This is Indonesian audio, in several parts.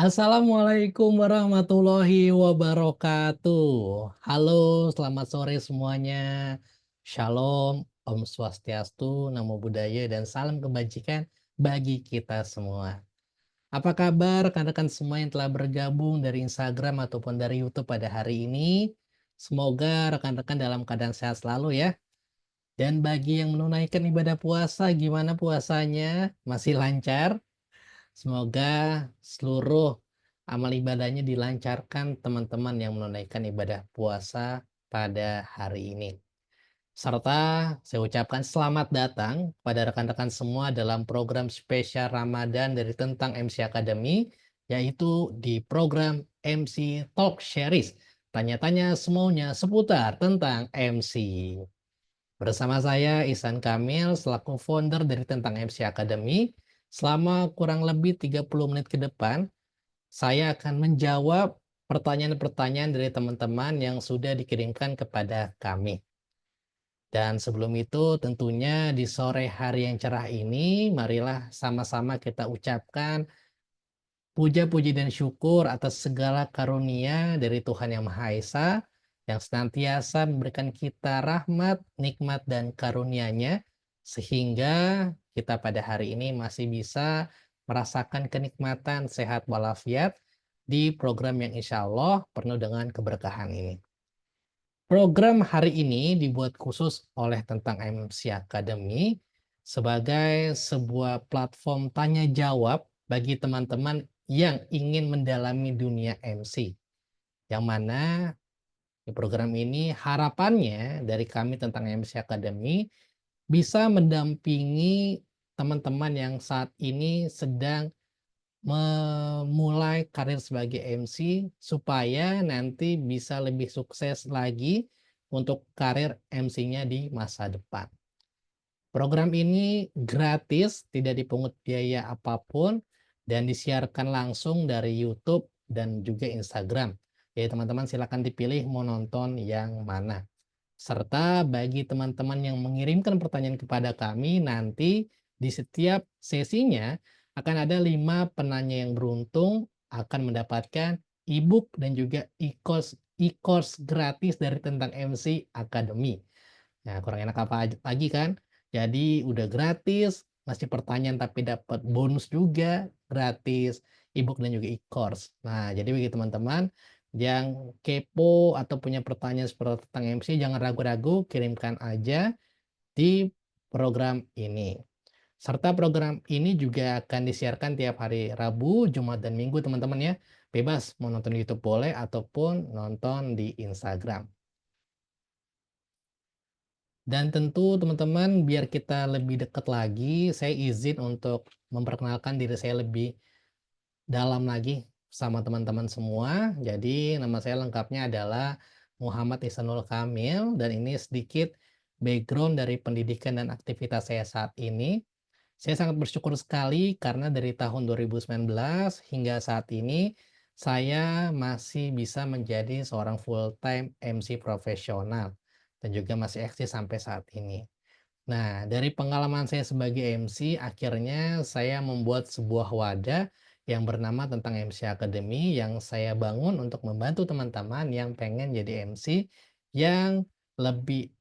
Assalamualaikum warahmatullahi wabarakatuh. Halo, selamat sore semuanya. Shalom, Om Swastiastu, Namo Buddhaya, dan salam kebajikan bagi kita semua. Apa kabar rekan-rekan semua yang telah bergabung dari Instagram ataupun dari YouTube pada hari ini? Semoga rekan-rekan dalam keadaan sehat selalu ya. Dan bagi yang menunaikan ibadah puasa, gimana puasanya? Masih lancar? Semoga seluruh amal ibadahnya dilancarkan teman-teman yang menunaikan ibadah puasa pada hari ini. Serta saya ucapkan selamat datang pada rekan-rekan semua dalam program spesial Ramadan dari Tentang MC Academy, yaitu di program MC Talk Series. Tanya-tanya semuanya seputar tentang MC. Bersama saya Ihsan Kamil selaku founder dari Tentang MC Academy, selama kurang lebih 30 menit ke depan, saya akan menjawab pertanyaan-pertanyaan dari teman-teman yang sudah dikirimkan kepada kami. Dan sebelum itu tentunya di sore hari yang cerah ini, marilah sama-sama kita ucapkan puja-puji dan syukur atas segala karunia dari Tuhan Yang Maha Esa yang senantiasa memberikan kita rahmat, nikmat, dan karunia-Nya sehingga kita pada hari ini masih bisa merasakan kenikmatan sehat walafiat di program yang insya Allah penuh dengan keberkahan ini. Program hari ini dibuat khusus oleh Tentang MC Academy sebagai sebuah platform tanya jawab bagi teman-teman yang ingin mendalami dunia MC. Yang mana di program ini harapannya dari kami Tentang MC Academy bisa mendampingi teman-teman yang saat ini sedang memulai karir sebagai MC supaya nanti bisa lebih sukses lagi untuk karir MC-nya di masa depan. Program ini gratis, tidak dipungut biaya apapun, dan disiarkan langsung dari YouTube dan juga Instagram. Jadi teman-teman silakan dipilih mau nonton yang mana. Serta bagi teman-teman yang mengirimkan pertanyaan kepada kami, nanti di setiap sesinya akan ada 5 penanya yang beruntung akan mendapatkan e-book dan juga e-course gratis dari Tentang MC Academy. Nah, kurang enak apa lagi kan? Jadi udah gratis, ngasih pertanyaan tapi dapat bonus juga gratis, e-book dan juga e-course. Nah, jadi bagi teman-teman yang kepo atau punya pertanyaan seperti tentang MC, jangan ragu-ragu, kirimkan aja di program ini. Serta program ini juga akan disiarkan tiap hari Rabu, Jumat, dan Minggu teman-teman ya. Bebas mau nonton di YouTube boleh ataupun nonton di Instagram. Dan tentu teman-teman biar kita lebih dekat lagi, saya izin untuk memperkenalkan diri saya lebih dalam lagi sama teman-teman semua. Jadi nama saya lengkapnya adalah Muhammad Ihsanul Kamil dan ini sedikit background dari pendidikan dan aktivitas saya saat ini. Saya sangat bersyukur sekali karena dari tahun 2019 hingga saat ini saya masih bisa menjadi seorang full-time MC profesional dan juga masih eksis sampai saat ini. Nah, dari pengalaman saya sebagai MC, akhirnya saya membuat sebuah wadah yang bernama Tentang MC Academy yang saya bangun untuk membantu teman-teman yang pengen jadi MC yang lebih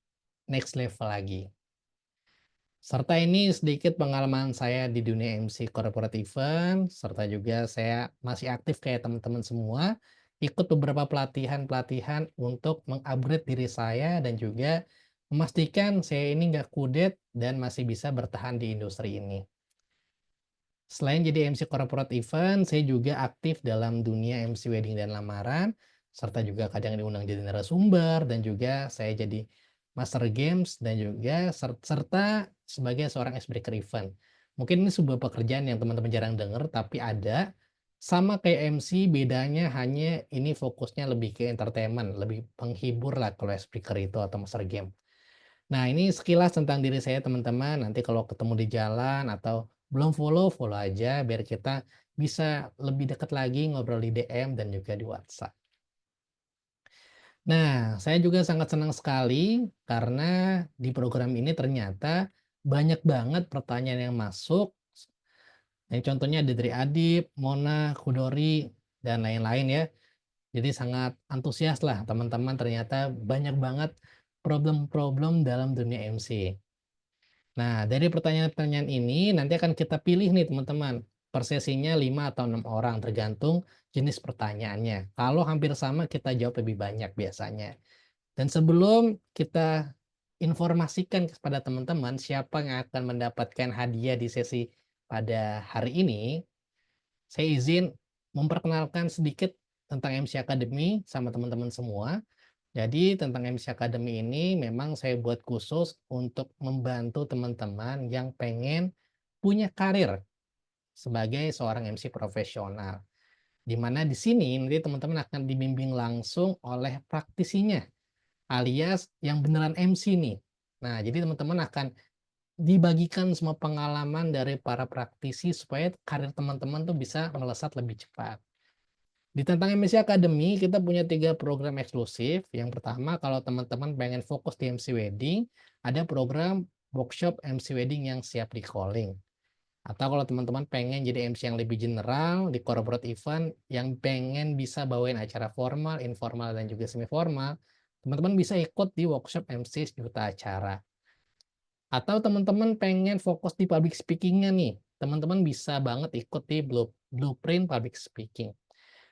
next level lagi. Serta ini sedikit pengalaman saya di dunia MC corporate event, serta juga saya masih aktif kayak teman-teman semua, ikut beberapa pelatihan-pelatihan untuk mengupgrade diri saya dan juga memastikan saya ini nggak kudet dan masih bisa bertahan di industri ini. Selain jadi MC corporate event, saya juga aktif dalam dunia MC wedding dan lamaran, serta juga kadang diundang jadi narasumber, dan juga saya jadi master games, dan juga serta sebagai seorang icebreaker event. Mungkin ini sebuah pekerjaan yang teman-teman jarang dengar, tapi ada. Sama kayak MC, bedanya hanya ini fokusnya lebih ke entertainment, lebih penghibur lah kalau icebreaker itu atau master game. Nah, ini sekilas tentang diri saya teman-teman, nanti kalau ketemu di jalan atau belum follow, follow aja biar kita bisa lebih dekat lagi ngobrol di DM dan juga di WhatsApp. Nah, saya juga sangat senang sekali karena di program ini ternyata banyak banget pertanyaan yang masuk Yang contohnya ada dari Adib, Mona, Kudori, dan lain-lain ya. Jadi sangat antusias lah teman-teman, ternyata banyak banget problem-problem dalam dunia MC. Nah, dari pertanyaan-pertanyaan ini nanti akan kita pilih nih teman-teman. Per sesinya 5 atau 6 orang tergantung jenis pertanyaannya. Kalau hampir sama kita jawab lebih banyak biasanya. Dan sebelum kita informasikan kepada teman-teman siapa yang akan mendapatkan hadiah di sesi pada hari ini, saya izin memperkenalkan sedikit tentang MC Academy sama teman-teman semua. Jadi tentang MC Academy ini memang saya buat khusus untuk membantu teman-teman yang pengen punya karir sebagai seorang MC profesional. Di mana di sini nanti teman-teman akan dibimbing langsung oleh praktisinya, alias yang beneran MC nih. Nah, jadi teman-teman akan dibagikan semua pengalaman dari para praktisi supaya karir teman-teman tuh bisa melesat lebih cepat. Di Tentang MSc Academy, kita punya 3 program eksklusif. Yang pertama, kalau teman-teman pengen fokus di MC Wedding, ada program workshop MC Wedding yang siap di-calling. Atau kalau teman-teman pengen jadi MC yang lebih general di corporate event, yang pengen bisa bawain acara formal, informal, dan juga semi formal, teman-teman bisa ikut di workshop MC sejuta acara. Atau teman-teman pengen fokus di public speaking-nya nih, teman-teman bisa banget ikut di Blueprint Public Speaking.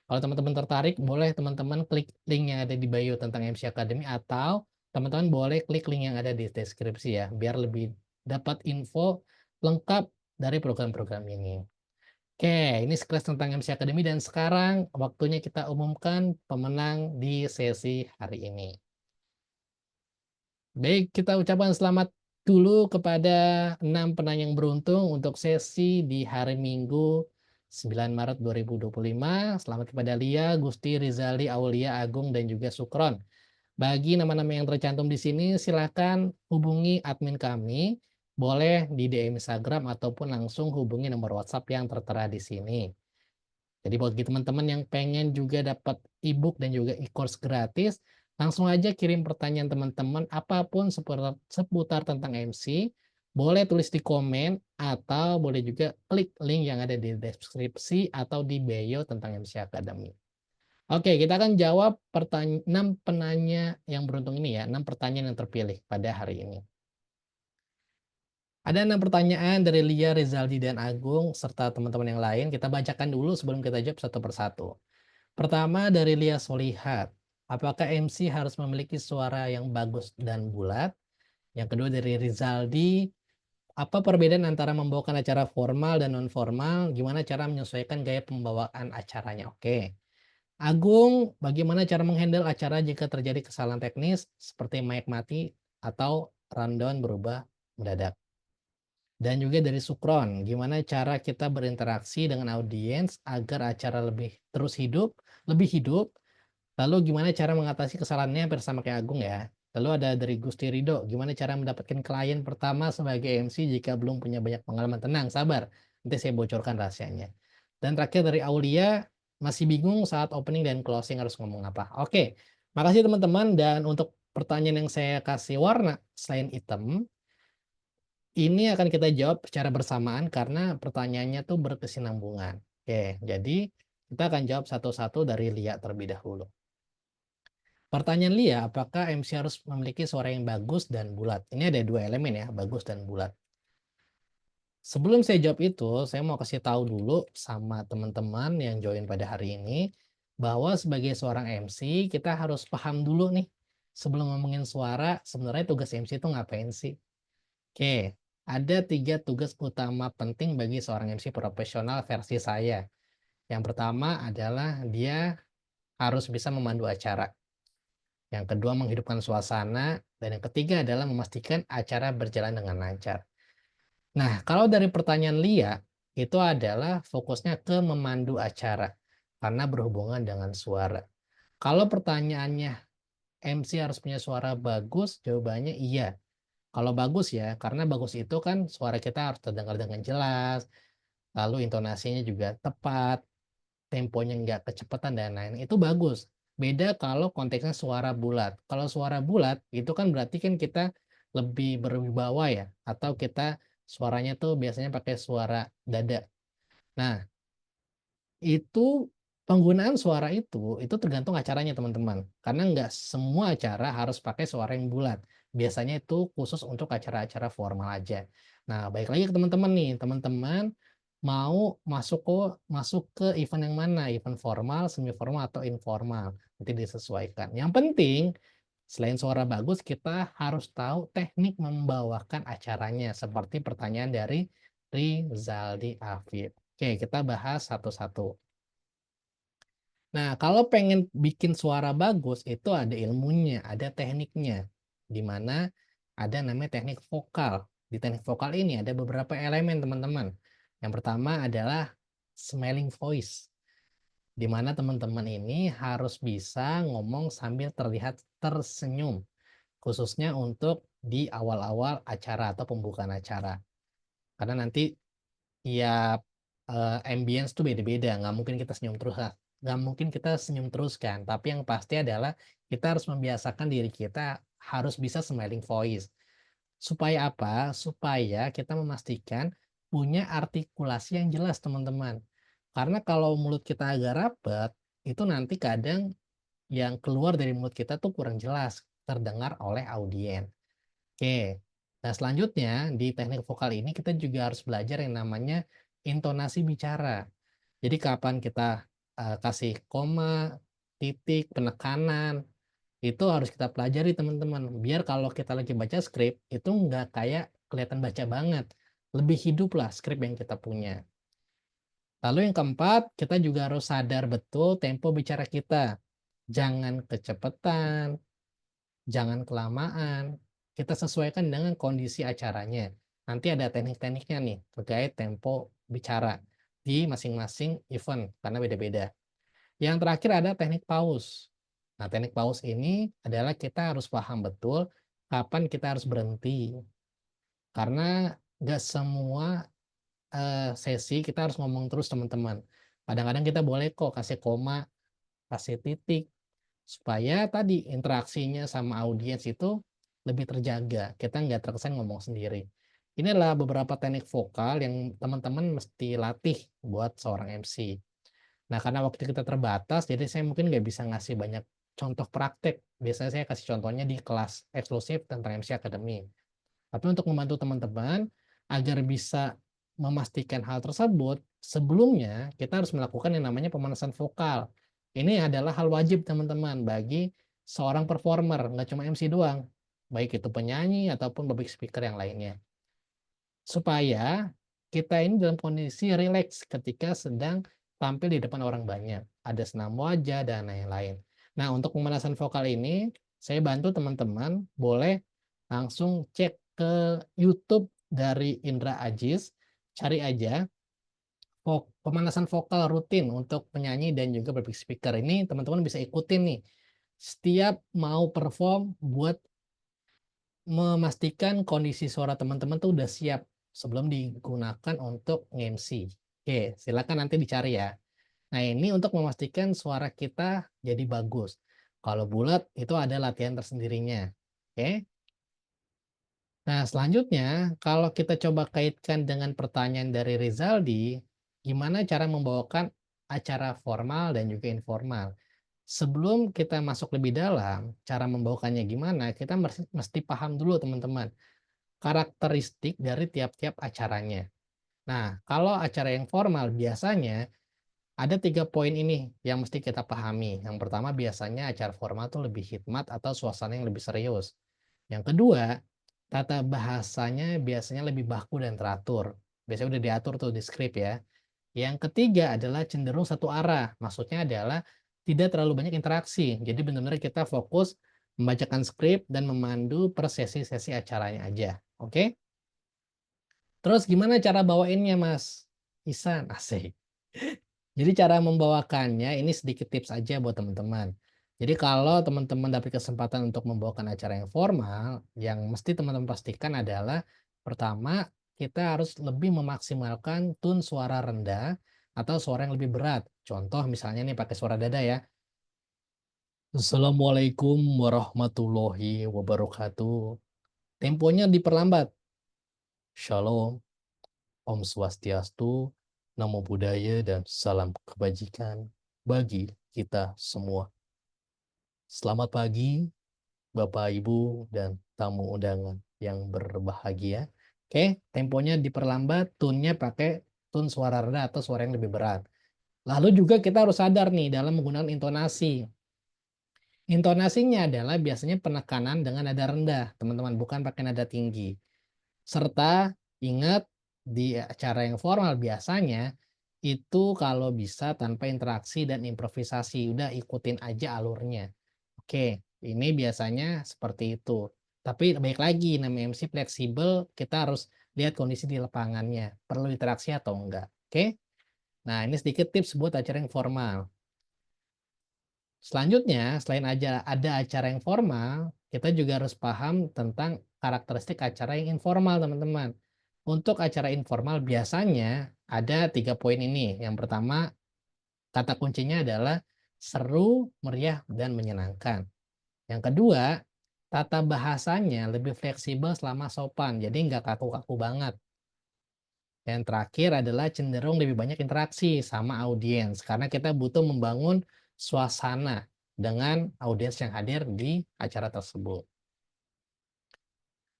Kalau teman-teman tertarik, boleh teman-teman klik link yang ada di bio tentang MC Academy, atau teman-teman boleh klik link yang ada di deskripsi ya, biar lebih dapat info lengkap dari program-program ini. Oke, ini sekilas tentang MC Academy, dan sekarang waktunya kita umumkan pemenang di sesi hari ini. Baik, kita ucapkan selamat dulu kepada 6 penanya yang beruntung untuk sesi di hari Minggu 9 Maret 2025. Selamat kepada Lia, Gusti, Rizali, Aulia, Agung, dan juga Sukron. Bagi nama-nama yang tercantum di sini, silakan hubungi admin kami, boleh di DM Instagram ataupun langsung hubungi nomor WhatsApp yang tertera di sini. Jadi bagi teman-teman yang pengen juga dapat e-book dan juga e-course gratis, langsung aja kirim pertanyaan teman-teman apapun seputar tentang MC, boleh tulis di komen atau boleh juga klik link yang ada di deskripsi atau di bio tentang MC Academy. Oke, kita akan jawab 6 penanya yang beruntung ini ya, 6 pertanyaan yang terpilih pada hari ini. Ada 6 pertanyaan dari Lia, Rizaldi, dan Agung, serta teman-teman yang lain. Kita bacakan dulu sebelum kita jawab satu persatu. Pertama dari Lia Solihat, apakah MC harus memiliki suara yang bagus dan bulat? Yang kedua dari Rizaldi, apa perbedaan antara membawakan acara formal dan non formal? Gimana cara menyesuaikan gaya pembawaan acaranya? Oke. Agung, bagaimana cara menghandle acara jika terjadi kesalahan teknis seperti mic mati atau rundown berubah mendadak? Dan juga dari Sukron, gimana cara kita berinteraksi dengan audiens agar acara lebih hidup. Lalu gimana cara mengatasi kesalahannya hampir sama kayak Agung ya. Lalu ada dari Gusti Rido, gimana cara mendapatkan klien pertama sebagai MC jika belum punya banyak pengalaman? Tenang, sabar. Nanti saya bocorkan rahasianya. Dan terakhir dari Aulia, masih bingung saat opening dan closing harus ngomong apa. Oke, makasih teman-teman. Dan untuk pertanyaan yang saya kasih warna selain hitam, ini akan kita jawab secara bersamaan karena pertanyaannya tuh berkesinambungan. Oke, jadi kita akan jawab satu-satu dari Lia terlebih dahulu. Pertanyaan Lia, apakah MC harus memiliki suara yang bagus dan bulat? Ini ada 2 elemen ya, bagus dan bulat. Sebelum saya jawab itu, saya mau kasih tahu dulu sama teman-teman yang join pada hari ini, bahwa sebagai seorang MC, kita harus paham dulu nih, sebelum ngomongin suara, sebenarnya tugas MC itu ngapain sih? Oke, ada 3 tugas utama penting bagi seorang MC profesional versi saya. Yang pertama adalah dia harus bisa memandu acara. Yang kedua menghidupkan suasana, dan yang ketiga adalah memastikan acara berjalan dengan lancar. Nah, kalau dari pertanyaan Lia, itu adalah fokusnya ke memandu acara karena berhubungan dengan suara. Kalau pertanyaannya MC harus punya suara bagus, jawabannya iya. Kalau bagus ya, karena bagus itu kan suara kita harus terdengar dengan jelas, lalu intonasinya juga tepat, temponya nggak kecepatan dan lain-lain, itu bagus. Beda kalau konteksnya suara bulat. Kalau suara bulat itu kan berarti kan kita lebih berwibawa ya, atau kita suaranya tuh biasanya pakai suara dada. Nah, itu penggunaan suara itu tergantung acaranya teman-teman, karena nggak semua acara harus pakai suara yang bulat. Biasanya itu khusus untuk acara-acara formal aja. Nah, balik lagi ke teman-teman nih, teman-teman mau masuk ke event yang mana? Event formal, semi formal, atau informal? Nanti disesuaikan. Yang penting selain suara bagus, kita harus tahu teknik membawakan acaranya, seperti pertanyaan dari Rizaldi Afif. Oke, kita bahas satu-satu. Nah, kalau pengen bikin suara bagus, itu ada ilmunya, ada tekniknya. Di mana ada namanya teknik vokal. Di teknik vokal ini ada beberapa elemen, teman-teman. Yang pertama adalah smiling voice, di mana teman-teman ini harus bisa ngomong sambil terlihat tersenyum, khususnya untuk di awal-awal acara atau pembukaan acara. Karena nanti tiap, ambience tuh beda-beda, nggak mungkin kita senyum terus nggak mungkin kita senyum terus kan, tapi yang pasti adalah kita harus membiasakan diri kita harus bisa smiling voice. Supaya apa? Supaya kita memastikan punya artikulasi yang jelas, teman-teman. Karena kalau mulut kita agak rapat, itu nanti kadang yang keluar dari mulut kita tuh kurang jelas terdengar oleh audiens. Oke. Nah, selanjutnya di teknik vokal ini kita juga harus belajar yang namanya intonasi bicara. Jadi kapan kita, kasih koma, titik, penekanan, itu harus kita pelajari teman-teman. Biar kalau kita lagi baca skrip, itu nggak kayak kelihatan baca banget. Lebih hidup lah skrip yang kita punya. Lalu yang keempat, kita juga harus sadar betul tempo bicara kita. Jangan kecepatan, jangan kelamaan, kita sesuaikan dengan kondisi acaranya. Nanti ada teknik-tekniknya nih terkait tempo bicara di masing-masing event karena beda-beda. Yang terakhir ada teknik pause. Nah, teknik pause ini adalah kita harus paham betul kapan kita harus berhenti. Karena nggak semua sesi kita harus ngomong terus teman-teman. Kadang-kadang kita boleh kok kasih koma, kasih titik, supaya tadi interaksinya sama audiens itu lebih terjaga, kita nggak terkesan ngomong sendiri. Ini adalah beberapa teknik vokal yang teman-teman mesti latih buat seorang MC. Nah, karena waktu kita terbatas, jadi saya mungkin nggak bisa ngasih banyak contoh praktek. Biasanya saya kasih contohnya di kelas eksklusif tentang MC Academy. Tapi untuk membantu teman-teman agar bisa memastikan hal tersebut, sebelumnya kita harus melakukan yang namanya pemanasan vokal. Ini adalah hal wajib teman-teman bagi seorang performer, nggak cuma MC doang, baik itu penyanyi ataupun public speaker yang lainnya. Supaya kita ini dalam kondisi rileks ketika sedang tampil di depan orang banyak, ada senam wajah dan lain-lain. Nah, untuk pemanasan vokal ini, saya bantu teman-teman boleh langsung cek ke YouTube dari Indra Ajis, cari aja pemanasan vokal rutin untuk penyanyi dan juga public speaker. Ini teman-teman bisa ikutin nih, setiap mau perform buat memastikan kondisi suara teman-teman tuh udah siap sebelum digunakan untuk nge-MC. Oke, silakan nanti dicari ya. Nah, ini untuk memastikan suara kita jadi bagus. Kalau bulat itu ada latihan tersendirinya. Oke. Nah, selanjutnya kalau kita coba kaitkan dengan pertanyaan dari Rizaldi, gimana cara membawakan acara formal dan juga informal? Sebelum kita masuk lebih dalam, cara membawakannya gimana, kita mesti paham dulu teman-teman karakteristik dari tiap-tiap acaranya. Nah, kalau acara yang formal biasanya ada 3 poin ini yang mesti kita pahami. Yang pertama biasanya acara formal tuh lebih hikmat atau suasana yang lebih serius. Yang kedua, tata bahasanya biasanya lebih baku dan teratur. Biasanya udah diatur tuh di skrip ya. Yang ketiga adalah cenderung satu arah. Maksudnya adalah tidak terlalu banyak interaksi. Jadi benar-benar kita fokus membacakan skrip dan memandu per sesi-sesi acaranya aja. Oke? Terus gimana cara bawainnya, Mas Ihsan? Asik. Jadi cara membawakannya ini sedikit tips aja buat teman-teman. Jadi kalau teman-teman dapat kesempatan untuk membawakan acara yang formal, yang mesti teman-teman pastikan adalah pertama, kita harus lebih memaksimalkan tone suara rendah atau suara yang lebih berat. Contoh misalnya nih pakai suara dada ya. Assalamualaikum warahmatullahi wabarakatuh. Temponya diperlambat. Shalom, Om Swastiastu, Namo Buddhaya dan salam kebajikan bagi kita semua. Selamat pagi, Bapak, Ibu, dan tamu undangan yang berbahagia. Oke, temponya diperlambat, tune-nya pakai tune suara rendah atau suara yang lebih berat. Lalu juga kita harus sadar nih dalam menggunakan intonasi. Intonasinya adalah biasanya penekanan dengan nada rendah, teman-teman, bukan pakai nada tinggi. Serta ingat di acara yang formal biasanya itu kalau bisa tanpa interaksi dan improvisasi, udah ikutin aja alurnya. Oke, ini biasanya seperti itu. Tapi baik lagi, namanya MC fleksibel, kita harus lihat kondisi di lapangannya, perlu interaksi atau enggak. Oke? Nah, ini sedikit tips buat acara yang formal. Selanjutnya, selain aja ada acara yang formal, kita juga harus paham tentang karakteristik acara yang informal, teman-teman. Untuk acara informal biasanya ada 3 poin ini. Yang pertama, kata kuncinya adalah seru, meriah, dan menyenangkan. Yang kedua, tata bahasanya lebih fleksibel selama sopan, jadi nggak kaku-kaku banget. Yang terakhir adalah cenderung lebih banyak interaksi sama audiens, karena kita butuh membangun suasana dengan audiens yang hadir di acara tersebut.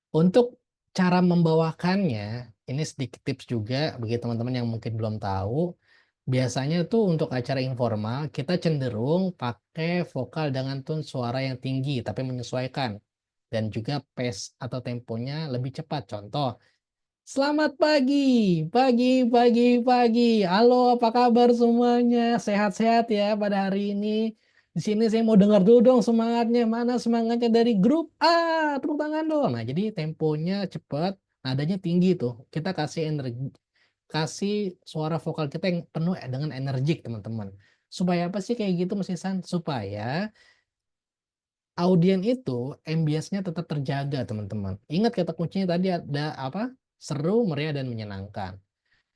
Untuk cara membawakannya, ini sedikit tips juga bagi teman-teman yang mungkin belum tahu. Biasanya tuh untuk acara informal, kita cenderung pakai vokal dengan tone suara yang tinggi, tapi menyesuaikan. Dan juga pace atau temponya lebih cepat. Contoh, selamat pagi, pagi, pagi, pagi. Halo, apa kabar semuanya? Sehat-sehat ya pada hari ini. Di sini saya mau dengar dulu dong semangatnya. Mana semangatnya dari grup A? Tepuk tangan dong. Nah, jadi temponya cepat, nadanya tinggi tuh. Kita kasih energi, kasih suara vokal kita yang penuh dengan energik, teman-teman. Supaya apa sih kayak gitu, Mas Ihsan? Supaya audien itu ambience-nya tetap terjaga, teman-teman. Ingat kata kuncinya tadi ada apa? Seru, meriah, dan menyenangkan.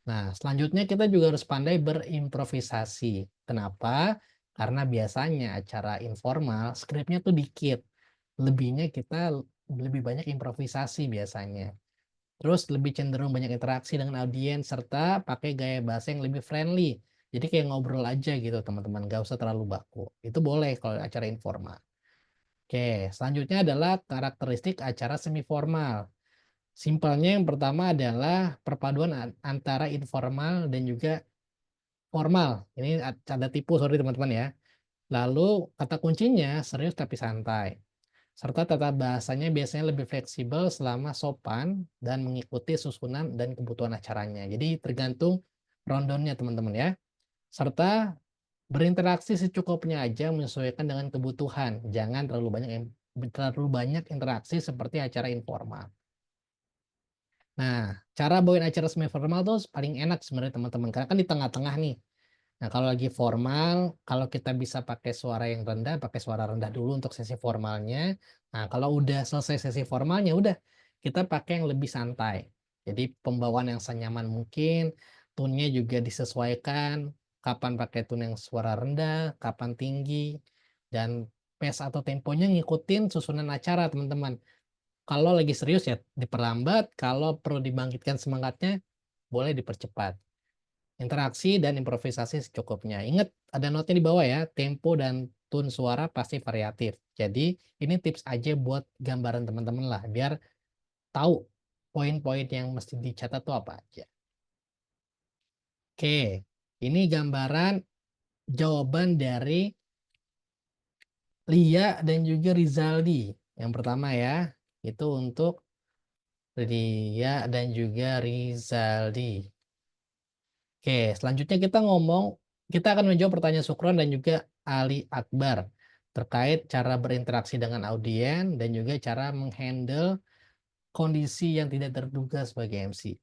Nah, selanjutnya kita juga harus pandai berimprovisasi. Kenapa? Karena biasanya acara informal skripnya tuh dikit. Lebihnya kita lebih banyak improvisasi biasanya. Terus lebih cenderung banyak interaksi dengan audiens serta pakai gaya bahasa yang lebih friendly. Jadi kayak ngobrol aja gitu, teman-teman, nggak usah terlalu baku. Itu boleh kalau acara informal. Oke, selanjutnya adalah karakteristik acara semi formal. Simpelnya yang pertama adalah perpaduan antara informal dan juga formal. Ini canda tipu, sorry teman-teman ya. Lalu kata kuncinya serius tapi santai. Serta tata bahasanya biasanya lebih fleksibel selama sopan dan mengikuti susunan dan kebutuhan acaranya. Jadi tergantung rundown-nya teman-teman ya. Serta berinteraksi secukupnya aja menyesuaikan dengan kebutuhan. Jangan terlalu banyak interaksi seperti acara informal. Nah, cara bawain acara semi formal tuh paling enak sebenarnya teman-teman, karena kan di tengah-tengah nih. Nah, kalau lagi formal, kalau kita bisa pakai suara yang rendah, pakai suara rendah dulu untuk sesi formalnya. Nah, kalau udah selesai sesi formalnya, udah kita pakai yang lebih santai. Jadi pembawaan yang senyaman mungkin, tone-nya juga disesuaikan, kapan pakai tone yang suara rendah, kapan tinggi, dan pace atau temponya ngikutin susunan acara, teman-teman. Kalau lagi serius ya diperlambat, kalau perlu dibangkitkan semangatnya, boleh dipercepat. Interaksi dan improvisasi secukupnya. Ingat ada notnya di bawah ya, tempo dan tone suara pasti variatif. Jadi ini tips aja buat gambaran teman-teman lah, biar tahu poin-poin yang mesti dicatat tuh apa aja. Oke, ini gambaran jawaban dari Lia dan juga Rizaldi. Yang pertama ya, itu untuk Lia dan juga Rizaldi. Oke, selanjutnya kita akan menjawab pertanyaan Sukron dan juga Ali Akbar terkait cara berinteraksi dengan audiens dan juga cara menghandle kondisi yang tidak terduga sebagai MC.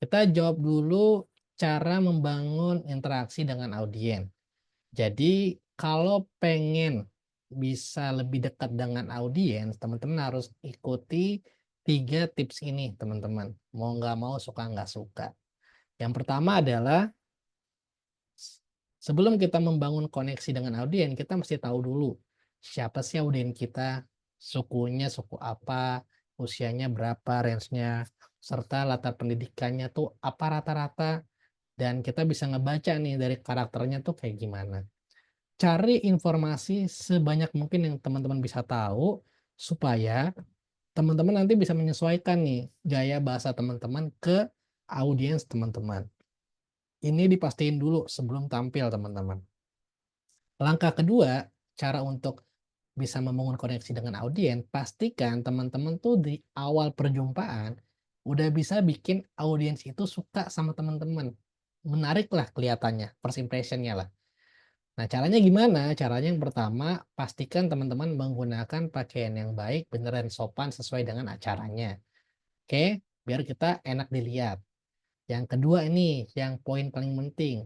Kita jawab dulu cara membangun interaksi dengan audiens. Jadi kalau pengen bisa lebih dekat dengan audiens, teman-teman harus ikuti 3 tips ini, teman-teman. Mau nggak mau, suka nggak suka. Yang pertama adalah sebelum kita membangun koneksi dengan audiens, kita mesti tahu dulu siapa sih audiens kita, sukunya suku apa, usianya berapa, range-nya, serta latar pendidikannya tuh apa rata-rata. dan kita bisa ngebaca nih dari karakternya tuh kayak gimana. Cari informasi sebanyak mungkin yang teman-teman bisa tahu, supaya teman-teman nanti bisa menyesuaikan nih gaya bahasa teman-teman ke audiens teman-teman. Ini dipastiin dulu sebelum tampil teman-teman. Langkah kedua, cara untuk bisa membangun koneksi dengan audiens, pastikan teman-teman tuh di awal perjumpaan udah bisa bikin audiens itu suka sama teman-teman. Menarik lah kelihatannya, first impression-nya lah. Nah, caranya gimana? Caranya yang pertama, pastikan teman-teman menggunakan pakaian yang baik, bener dan sopan sesuai dengan acaranya. Oke, biar kita enak dilihat. Yang kedua ini, yang poin paling penting,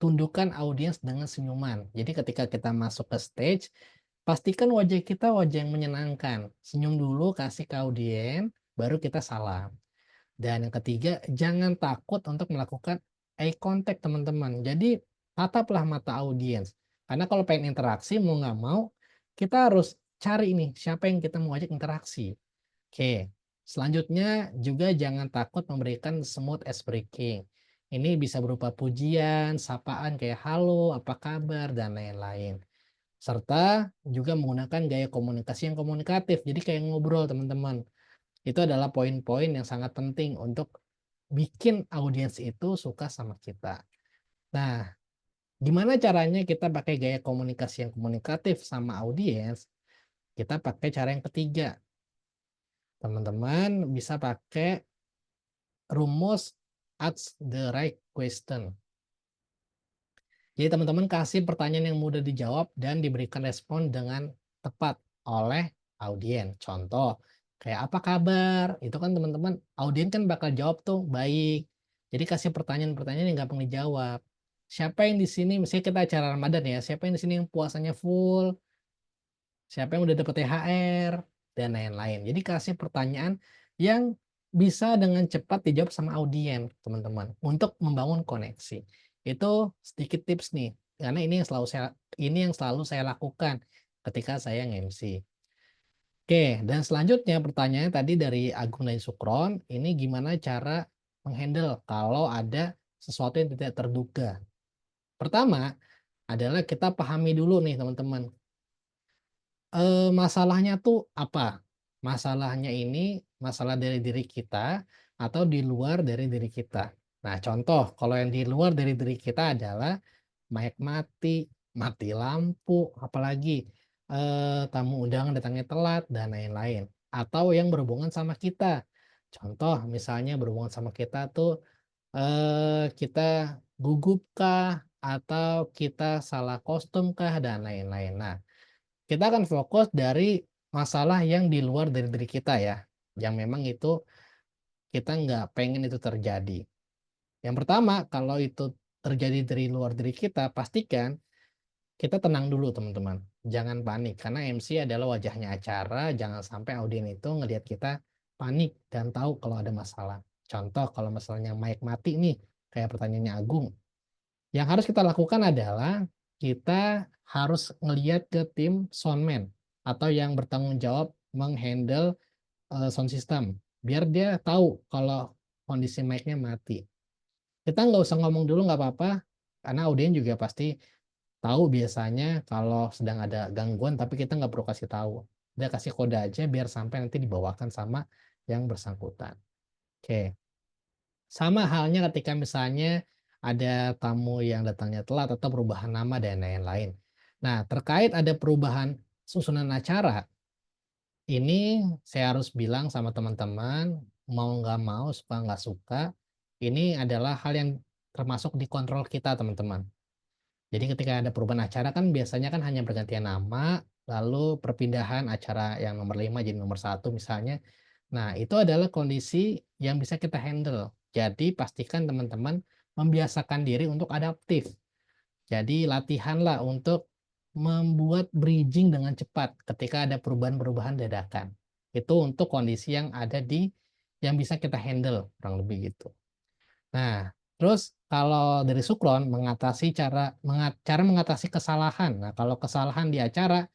tundukkan audiens dengan senyuman. Jadi ketika kita masuk ke stage, pastikan wajah kita wajah yang menyenangkan. Senyum dulu, kasih ke audiens, baru kita salam. Dan yang ketiga, jangan takut untuk melakukan eye contact teman-teman. Jadi tataplah mata audiens. Karena kalau pengen interaksi mau nggak mau, kita harus cari nih siapa yang kita mau ajak interaksi. Oke, selanjutnya juga jangan takut memberikan smooth ice breaking. Ini bisa berupa pujian, sapaan kayak halo, apa kabar, dan lain-lain. Serta juga menggunakan gaya komunikasi yang komunikatif. Jadi kayak ngobrol teman-teman. Itu adalah poin-poin yang sangat penting untuk bikin audiens itu suka sama kita. Nah, gimana caranya kita pakai gaya komunikasi yang komunikatif sama audiens? Kita pakai cara yang ketiga. Teman-teman bisa pakai rumus ask the right question. Jadi teman-teman kasih pertanyaan yang mudah dijawab dan diberikan respon dengan tepat oleh audiens. Contoh, kayak apa kabar? Itu kan teman-teman, audiens kan bakal jawab tuh baik. Jadi kasih pertanyaan-pertanyaan yang gampang dijawab. Siapa yang di sini, misalnya kita acara Ramadan ya, siapa yang di sini yang puasanya full? Siapa yang udah dapat THR? Dan lain-lain. Jadi kasih pertanyaan yang bisa dengan cepat dijawab sama audiens, teman-teman, untuk membangun koneksi. Itu sedikit tips nih, karena ini yang selalu saya lakukan ketika saya nge-MC. Oke, dan selanjutnya pertanyaan tadi dari Agung dan Sukron, ini gimana cara menghandle kalau ada sesuatu yang tidak terduga? Pertama adalah kita pahami dulu nih teman-teman, masalahnya tuh apa? Masalahnya ini masalah dari diri kita atau di luar dari diri kita. Nah, contoh kalau yang di luar dari diri kita adalah mic mati, mati lampu, apalagi, tamu undangan datangnya telat dan lain-lain. Atau yang berhubungan sama kita. Contoh misalnya berhubungan sama kita tuh, kita gugup kah, atau kita salah kostum kah, dan lain-lain. Nah, kita akan fokus dari masalah yang di luar dari diri kita ya, yang memang itu kita nggak pengen itu terjadi. Yang pertama, kalau itu terjadi dari luar diri kita, pastikan kita tenang dulu teman-teman. Jangan panik, karena MC adalah wajahnya acara, jangan sampai audien itu ngelihat kita panik dan tahu kalau ada masalah. Contoh kalau misalnya mic mati nih, kayak pertanyaannya Agung, yang harus kita lakukan adalah kita harus ngelihat ke tim soundman atau yang bertanggung jawab menghandle, sound system, biar dia tahu kalau kondisi mic-nya mati. Kita nggak usah ngomong dulu nggak apa-apa, karena audien juga pasti tahu biasanya kalau sedang ada gangguan, tapi kita nggak perlu kasih tahu. Udah kasih kode aja biar sampai nanti dibawakan sama yang bersangkutan. Oke. Sama halnya ketika misalnya ada tamu yang datangnya telat atau perubahan nama dan lain-lain. Nah, terkait ada perubahan susunan acara, ini saya harus bilang sama teman-teman, mau nggak mau, suka nggak suka, ini adalah hal yang termasuk di kontrol kita, teman-teman. Jadi ketika ada perubahan acara kan biasanya kan hanya pergantian nama, lalu perpindahan acara yang nomor 5 jadi nomor 1 misalnya. Nah, itu adalah kondisi yang bisa kita handle. Jadi pastikan teman-teman membiasakan diri untuk adaptif. Jadi latihanlah untuk membuat bridging dengan cepat ketika ada perubahan-perubahan dadakan. Itu untuk kondisi yang ada yang bisa kita handle, kurang lebih gitu. Nah, terus kalau dari Sukron cara mengatasi kesalahan. Nah, kalau kesalahan di acara,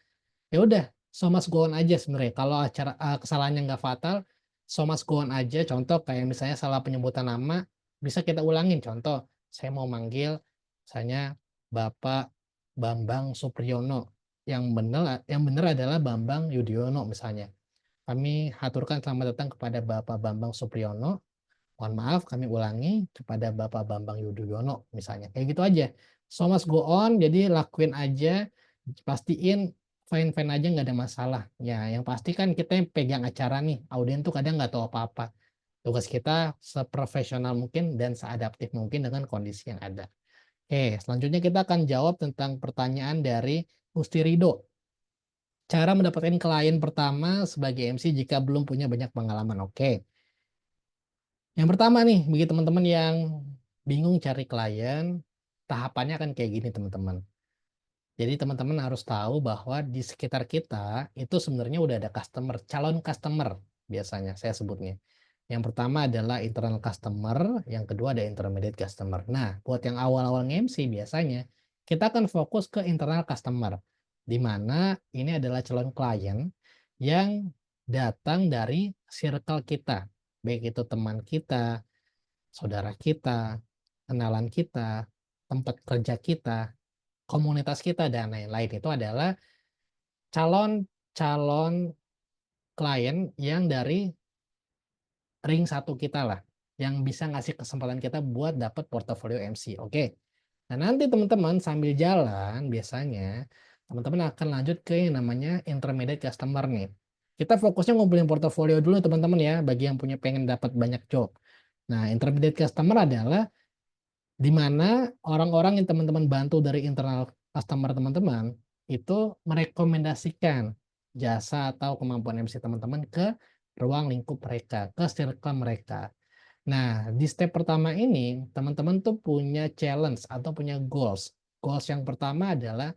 ya udah so must go on aja sebenarnya. Kalau kesalahannya nggak fatal, so must go on aja. Contoh kayak misalnya salah penyebutan nama, bisa kita ulangin. Contoh, saya mau manggil misalnya Bapak Bambang Supriyono, yang benar adalah Bambang Yudhoyono misalnya. Kami haturkan selamat datang kepada Bapak Bambang Supriyono. Mohon maaf, kami ulangi kepada Bapak Bambang Yudhoyono misalnya. Kayak gitu aja. So much go on, jadi lakuin aja, pastiin fine-fine aja, nggak ada masalah. Ya, yang pasti kan kita yang pegang acara nih, audien tuh kadang nggak tahu apa-apa. Tugas kita seprofesional mungkin dan seadaptif mungkin dengan kondisi yang ada. Oke, selanjutnya kita akan jawab tentang pertanyaan dari Gusti Rido. Cara mendapatkan klien pertama sebagai MC jika belum punya banyak pengalaman. Oke. Yang pertama nih, bagi teman-teman yang bingung cari klien, tahapannya akan kayak gini teman-teman. Jadi teman-teman harus tahu bahwa di sekitar kita itu sebenarnya udah ada customer, calon customer biasanya saya sebutnya. Yang pertama adalah internal customer, yang kedua ada intermediate customer. Nah, buat yang awal-awal nge-MC biasanya kita akan fokus ke internal customer, di mana ini adalah calon klien yang datang dari circle kita, baik itu teman kita, saudara kita, kenalan kita, tempat kerja kita, komunitas kita, dan lain-lain. Itu adalah calon-calon klien yang dari ring satu kita lah, yang bisa ngasih kesempatan kita buat dapat portofolio MC. Oke. Nah, nanti teman-teman sambil jalan biasanya teman-teman akan lanjut ke yang namanya intermediate customer nih. Kita fokusnya ngumpulin portofolio dulu teman-teman ya, bagi yang punya pengen dapat banyak job. Nah, intermediate customer adalah di mana orang-orang yang teman-teman bantu dari internal customer teman-teman itu merekomendasikan jasa atau kemampuan MC teman-teman ke ruang lingkup mereka, ke circle mereka. Nah, di step pertama ini teman-teman tuh punya challenge atau punya goals. Goals yang pertama adalah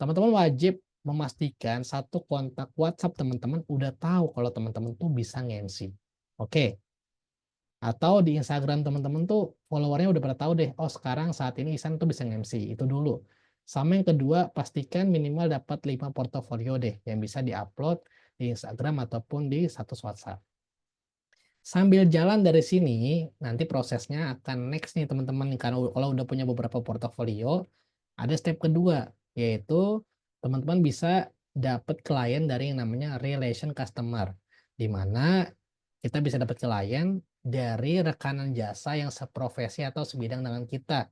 teman-teman wajib memastikan satu kontak WhatsApp teman-teman udah tahu kalau teman-teman tuh bisa nge-MC. Oke. Atau di Instagram teman-teman tuh followernya udah pada tahu deh, oh sekarang saat ini Ihsan tuh bisa nge-MC, itu dulu. Sama yang kedua, pastikan minimal dapat 5 portofolio deh yang bisa di-upload di Instagram ataupun di status WhatsApp. Sambil jalan dari sini, nanti prosesnya akan next nih teman-teman, karena kalau udah punya beberapa portofolio, ada step kedua, yaitu teman-teman bisa dapat klien dari yang namanya relation customer, di mana kita bisa dapat klien dari rekanan jasa yang seprofesi atau sebidang dengan kita.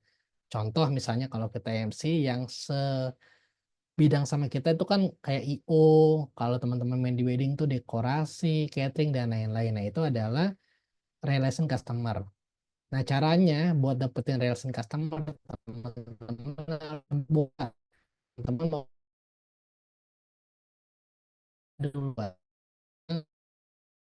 Contoh misalnya kalau kita MC yang sebidang sama kita itu kan kayak IO, kalau teman-teman main di wedding tuh dekorasi, catering, dan lain-lain. Nah, itu adalah relation customer. Nah, caranya buat dapetin relation customer, teman-teman buat teman mau dulu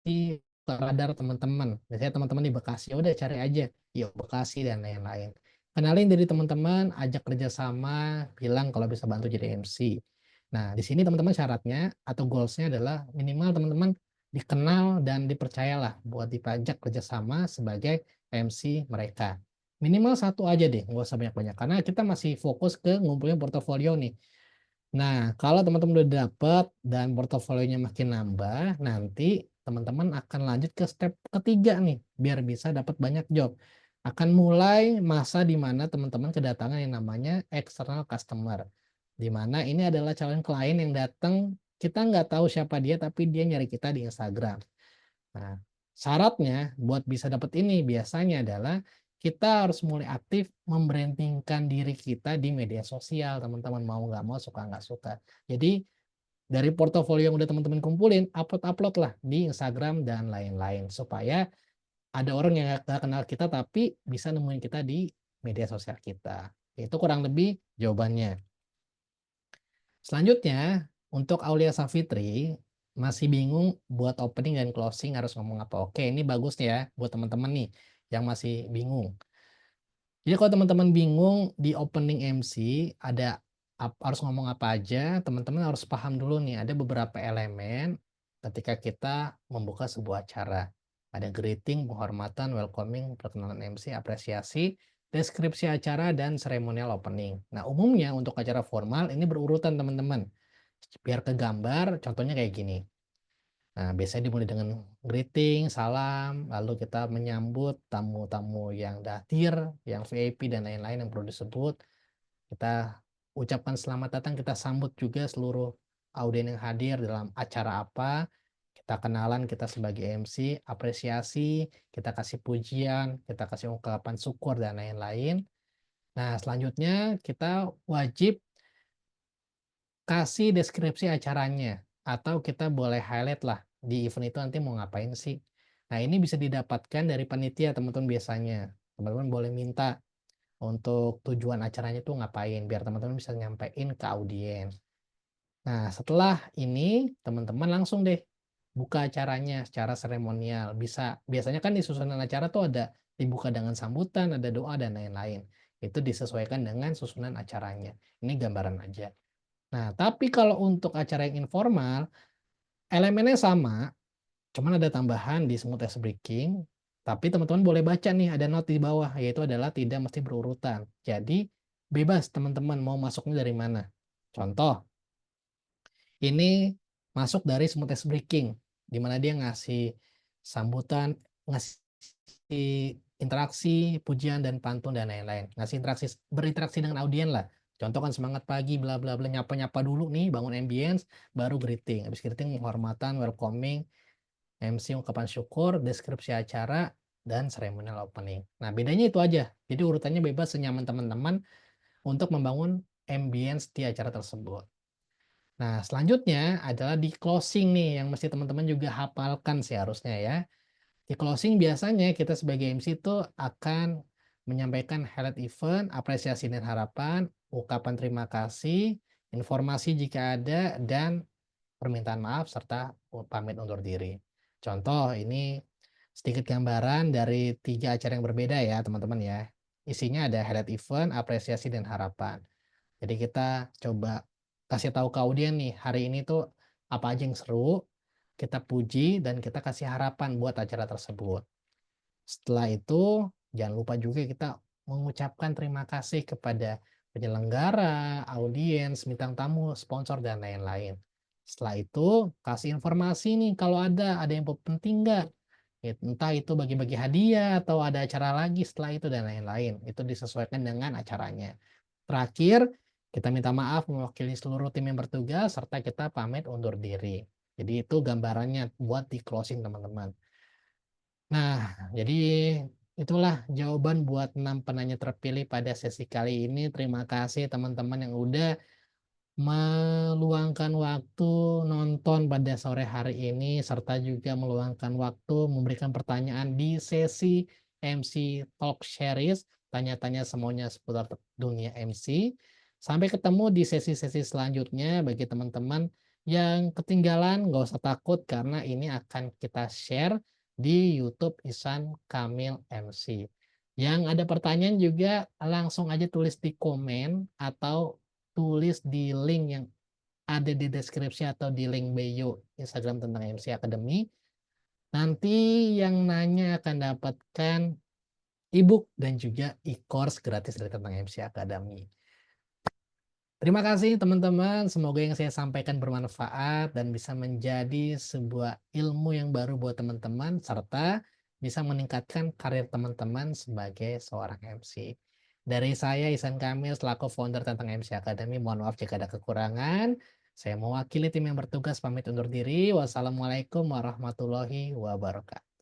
di radar teman-teman. Biasanya teman-teman di Bekasi, ya udah cari aja, yuk Bekasi dan lain-lain. Kenalin dari teman-teman, ajak kerjasama, bilang kalau bisa bantu jadi MC. Nah, di sini teman-teman syaratnya atau goalsnya adalah minimal teman-teman dikenal dan dipercayalah buat dipajak kerjasama sebagai MC mereka. Minimal satu aja deh, nggak usah banyak-banyak. Karena kita masih fokus ke ngumpulin portofolio nih. Nah, kalau teman-teman udah dapat dan portofolionya makin nambah, nanti teman-teman akan lanjut ke step ketiga nih, biar bisa dapat banyak job. Akan mulai masa di mana teman-teman kedatangan yang namanya external customer. Di mana ini adalah calon klien yang datang, kita nggak tahu siapa dia, tapi dia nyari kita di Instagram. Nah, syaratnya buat bisa dapat ini biasanya adalah kita harus mulai aktif membrandingkan diri kita di media sosial, teman-teman, mau nggak mau, suka nggak suka. Jadi dari portofolio yang udah teman-teman kumpulin, upload-upload lah di Instagram dan lain-lain supaya ada orang yang nggak kenal kita tapi bisa nemuin kita di media sosial kita. Itu kurang lebih jawabannya. Selanjutnya, untuk Aulia Safitri, masih bingung buat opening dan closing harus ngomong apa. Oke, ini bagus nih ya buat teman-teman nih yang masih bingung. Jadi kalau teman-teman bingung di opening MC ada harus ngomong apa aja, teman-teman harus paham dulu nih ada beberapa elemen ketika kita membuka sebuah acara. Ada greeting, penghormatan, welcoming, perkenalan MC, apresiasi, deskripsi acara, dan seremonial opening. Nah, umumnya untuk acara formal ini berurutan teman-teman. Biar ke gambar, contohnya kayak gini. Nah, biasanya dimulai dengan greeting, salam, lalu kita menyambut tamu-tamu yang datir, yang VIP dan lain-lain yang perlu disebut. Kita ucapkan selamat datang, kita sambut juga seluruh audien yang hadir dalam acara apa. Kita kenalan kita sebagai MC, apresiasi, kita kasih pujian, kita kasih ungkapan syukur dan lain-lain. Nah, selanjutnya kita wajib kasih deskripsi acaranya, atau kita boleh highlight lah, di event itu nanti mau ngapain sih. Nah, ini bisa didapatkan dari panitia teman-teman biasanya. Teman-teman boleh minta untuk tujuan acaranya tuh ngapain, biar teman-teman bisa nyampein ke audiens. Nah, setelah ini teman-teman langsung deh buka acaranya secara seremonial. Biasanya kan di susunan acara tuh ada dibuka dengan sambutan, ada doa dan lain-lain. Itu disesuaikan dengan susunan acaranya. Ini gambaran aja. Nah, tapi kalau untuk acara yang informal, elemennya sama, cuman ada tambahan di smooth ice breaking, tapi teman-teman boleh baca nih ada note di bawah, yaitu adalah tidak mesti berurutan. Jadi, bebas teman-teman mau masuknya dari mana. Contoh, ini masuk dari smooth ice breaking, di mana dia ngasih sambutan, ngasih interaksi, pujian dan pantun dan lain-lain. Ngasih berinteraksi dengan audien lah. Contoh kan semangat pagi, bla bla bla, nyapa-nyapa dulu nih, bangun ambience, baru greeting. Habis greeting penghormatan, welcoming, MC ungkapan syukur, deskripsi acara, dan ceremonial opening. Nah, bedanya itu aja. Jadi urutannya bebas senyaman teman-teman untuk membangun ambience di acara tersebut. Nah, selanjutnya adalah di closing nih yang mesti teman-teman juga hafalkan sih harusnya ya. Di closing biasanya kita sebagai MC itu akan menyampaikan highlight event, apresiasi dan harapan, ungkapan terima kasih, informasi jika ada, dan permintaan maaf serta pamit undur diri. Contoh ini sedikit gambaran dari 3 acara yang berbeda ya teman-teman ya. Isinya ada highlight event, apresiasi, dan harapan. Jadi kita coba kasih tahu ke audien nih, hari ini tuh apa aja yang seru, kita puji dan kita kasih harapan buat acara tersebut. Setelah itu, jangan lupa juga kita mengucapkan terima kasih kepada penyelenggara, audiens, bintang tamu, sponsor, dan lain-lain. Setelah itu, kasih informasi nih kalau ada yang penting nggak? Entah itu bagi-bagi hadiah atau ada acara lagi setelah itu dan lain-lain. Itu disesuaikan dengan acaranya. Terakhir, kita minta maaf mewakili seluruh tim yang bertugas serta kita pamit undur diri. Jadi itu gambarannya buat di closing teman-teman. Nah, jadi itulah jawaban buat 6 penanya terpilih pada sesi kali ini. Terima kasih teman-teman yang udah meluangkan waktu nonton pada sore hari ini, serta juga meluangkan waktu memberikan pertanyaan di sesi MC Talk Series, tanya-tanya semuanya seputar dunia MC. Sampai ketemu di sesi-sesi selanjutnya. Bagi teman-teman yang ketinggalan, nggak usah takut karena ini akan kita share di YouTube Ihsan Kamil MC. Yang ada pertanyaan juga langsung aja tulis di komen atau tulis di link yang ada di deskripsi atau di link bio Instagram tentang MC Academy. Nanti yang nanya akan dapatkan e-book dan juga e-course gratis dari tentang MC Academy. Terima kasih teman-teman, semoga yang saya sampaikan bermanfaat dan bisa menjadi sebuah ilmu yang baru buat teman-teman serta bisa meningkatkan karir teman-teman sebagai seorang MC. Dari saya Ihsan Kamil selaku founder tentang MC Academy, mohon maaf jika ada kekurangan. Saya mewakili tim yang bertugas pamit undur diri. Wassalamualaikum warahmatullahi wabarakatuh.